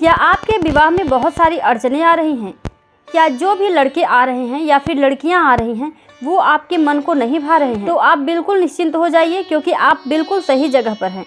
क्या आपके विवाह में बहुत सारी अड़चनें आ रही हैं? क्या जो भी लड़के आ रहे हैं या फिर लड़कियां आ रही हैं वो आपके मन को नहीं भा रहे हैं? तो आप बिल्कुल निश्चिंत हो जाइए, क्योंकि आप बिल्कुल सही जगह पर हैं।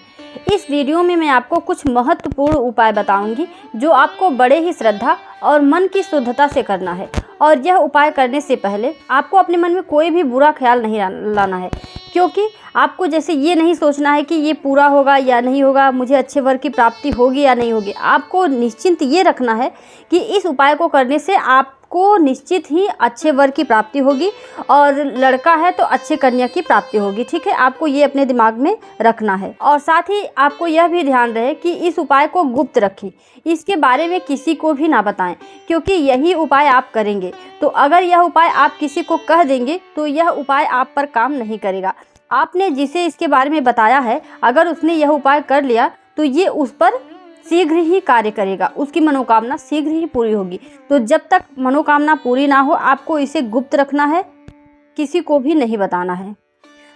इस वीडियो में मैं आपको कुछ महत्वपूर्ण उपाय बताऊंगी जो आपको बड़े ही श्रद्धा और मन की शुद्धता से करना है। और यह उपाय करने से पहले आपको अपने मन में कोई भी बुरा ख्याल नहीं लाना है, क्योंकि आपको जैसे ये नहीं सोचना है कि ये पूरा होगा या नहीं होगा, मुझे अच्छे वर की प्राप्ति होगी या नहीं होगी। आपको निश्चिंत ये रखना है कि इस उपाय को करने से आपको निश्चित ही अच्छे वर की प्राप्ति होगी, और लड़का है तो अच्छे कन्या की प्राप्ति होगी। ठीक है, आपको ये अपने दिमाग में रखना है। और साथ ही आपको यह भी ध्यान रहे कि इस उपाय को गुप्त रखें, इसके बारे में किसी को भी ना बताएं, क्योंकि यही उपाय आप करेंगे। तो अगर यह उपाय आप किसी को कह देंगे तो यह उपाय आप पर काम नहीं करेगा। आपने जिसे इसके बारे में बताया है, अगर उसने यह उपाय कर लिया तो ये उस पर शीघ्र ही कार्य करेगा, उसकी मनोकामना शीघ्र ही पूरी होगी। तो जब तक मनोकामना पूरी ना हो आपको इसे गुप्त रखना है, किसी को भी नहीं बताना है।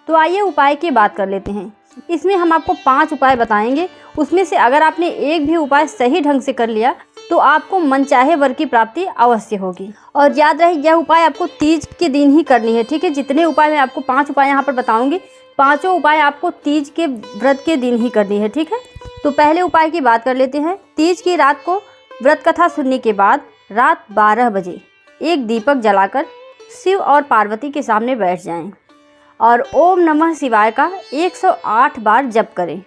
तो आइए उपाय की बात कर लेते हैं। इसमें हम आपको 5 उपाय बताएंगे। उसमें से अगर आपने एक भी उपाय सही ढंग से कर लिया तो आपको मनचाहे वर की प्राप्ति अवश्य होगी। और याद रहे, यह उपाय आपको तीज के दिन ही करनी है। ठीक है, जितने उपाय मैं आपको 5 उपाय यहाँ पर बताऊंगी, 5 उपाय आपको तीज के व्रत के दिन ही करनी है। ठीक है, तो पहले उपाय की बात कर लेते हैं। तीज की रात को व्रत कथा सुनने के बाद रात 12 बजे एक दीपक जलाकर शिव और पार्वती के सामने बैठ जाएं और ओम नमः शिवाय का 108 बार जप करें।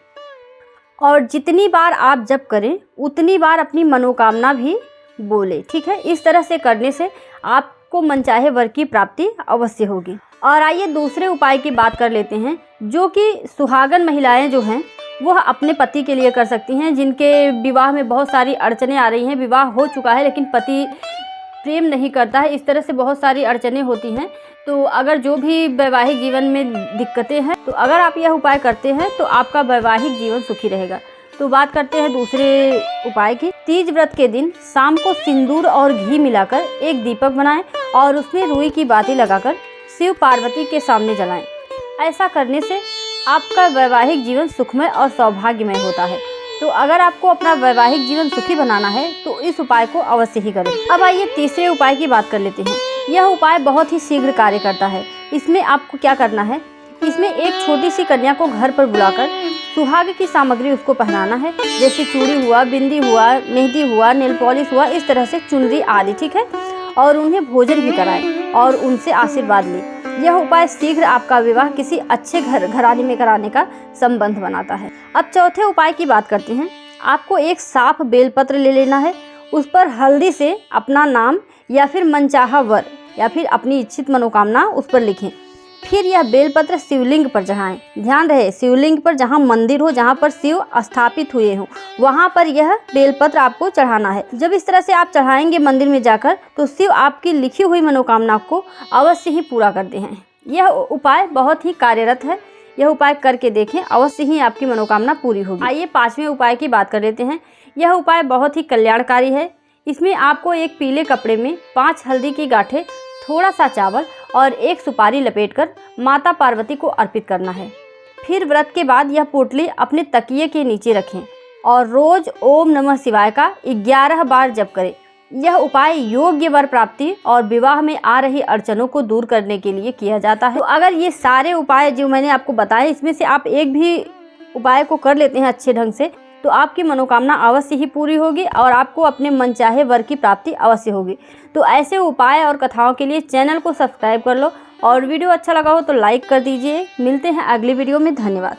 और जितनी बार आप जप करें उतनी बार अपनी मनोकामना भी बोले। ठीक है, इस तरह से करने से आपको मनचाहे वर की प्राप्ति अवश्य होगी। और आइए दूसरे उपाय की बात कर लेते हैं, जो कि सुहागन महिलाएं जो हैं वह अपने पति के लिए कर सकती हैं, जिनके विवाह में बहुत सारी अड़चनें आ रही हैं। विवाह हो चुका है लेकिन पति प्रेम नहीं करता है, इस तरह से बहुत सारी अड़चनें होती हैं। तो अगर जो भी वैवाहिक जीवन में दिक्कतें हैं, तो अगर आप यह उपाय करते हैं तो आपका वैवाहिक जीवन सुखी रहेगा। तो बात करते हैं दूसरे उपाय की। तीज व्रत के दिन शाम को सिंदूर और घी मिलाकर एक दीपक बनाएं और उसमें रुई की बाती लगाकर शिव पार्वती के सामने जलाएं। ऐसा करने से आपका वैवाहिक जीवन सुखमय और सौभाग्यमय होता है। तो अगर आपको अपना वैवाहिक जीवन सुखी बनाना है तो इस उपाय को अवश्य ही करें। अब आइए तीसरे उपाय की बात कर लेते हैं। यह उपाय बहुत ही शीघ्र कार्य करता है। इसमें आपको क्या करना है, इसमें एक छोटी सी कन्या को घर पर बुलाकर सुहाग की सामग्री उसको पहनाना है, जैसे चूड़ी हुआ, बिंदी हुआ, मेहंदी हुआ, नेल पॉलिश हुआ, इस तरह से चुनरी आदि। ठीक है, और उन्हें भोजन भी कराएं और उनसे आशीर्वाद लें। यह उपाय शीघ्र आपका विवाह किसी अच्छे घराने में कराने का संबंध बनाता है। अब चौथे उपाय की बात करते हैं। आपको एक साफ बेलपत्र ले लेना है, उस पर हल्दी से अपना नाम या फिर मनचाहा वर या फिर अपनी इच्छित मनोकामना उस पर लिखें। फिर यह बेलपत्र शिवलिंग पर चढ़ाएं। ध्यान रहे, शिवलिंग पर, जहाँ मंदिर हो, जहाँ पर शिव स्थापित हुए हों, वहाँ पर यह बेलपत्र आपको चढ़ाना है। जब इस तरह से आप चढ़ाएंगे मंदिर में जाकर, तो शिव आपकी लिखी हुई मनोकामना को अवश्य ही पूरा करते हैं। यह उपाय बहुत ही कार्यरत है, यह उपाय करके देखें, अवश्य ही आपकी मनोकामना पूरी होगी। आइए 5वें उपाय की बात कर लेते हैं। यह उपाय बहुत ही कल्याणकारी है। इसमें आपको एक पीले कपड़े में 5 हल्दी की गांठें, थोड़ा सा चावल और एक सुपारी लपेटकर माता पार्वती को अर्पित करना है। फिर व्रत के बाद यह पोटली अपने तकिए के नीचे रखें और रोज ओम नमः शिवाय का 11 बार जप करें। यह उपाय योग्य वर प्राप्ति और विवाह में आ रही अड़चनों को दूर करने के लिए किया जाता है। तो अगर ये सारे उपाय जो मैंने आपको बताए, इसमें से आप एक भी उपाय को कर लेते हैं अच्छे ढंग से, तो आपकी मनोकामना अवश्य ही पूरी होगी और आपको अपने मनचाहे वर की प्राप्ति अवश्य होगी। तो ऐसे उपाय और कथाओं के लिए चैनल को सब्सक्राइब कर लो, और वीडियो अच्छा लगा हो तो लाइक कर दीजिए। मिलते हैं अगली वीडियो में। धन्यवाद।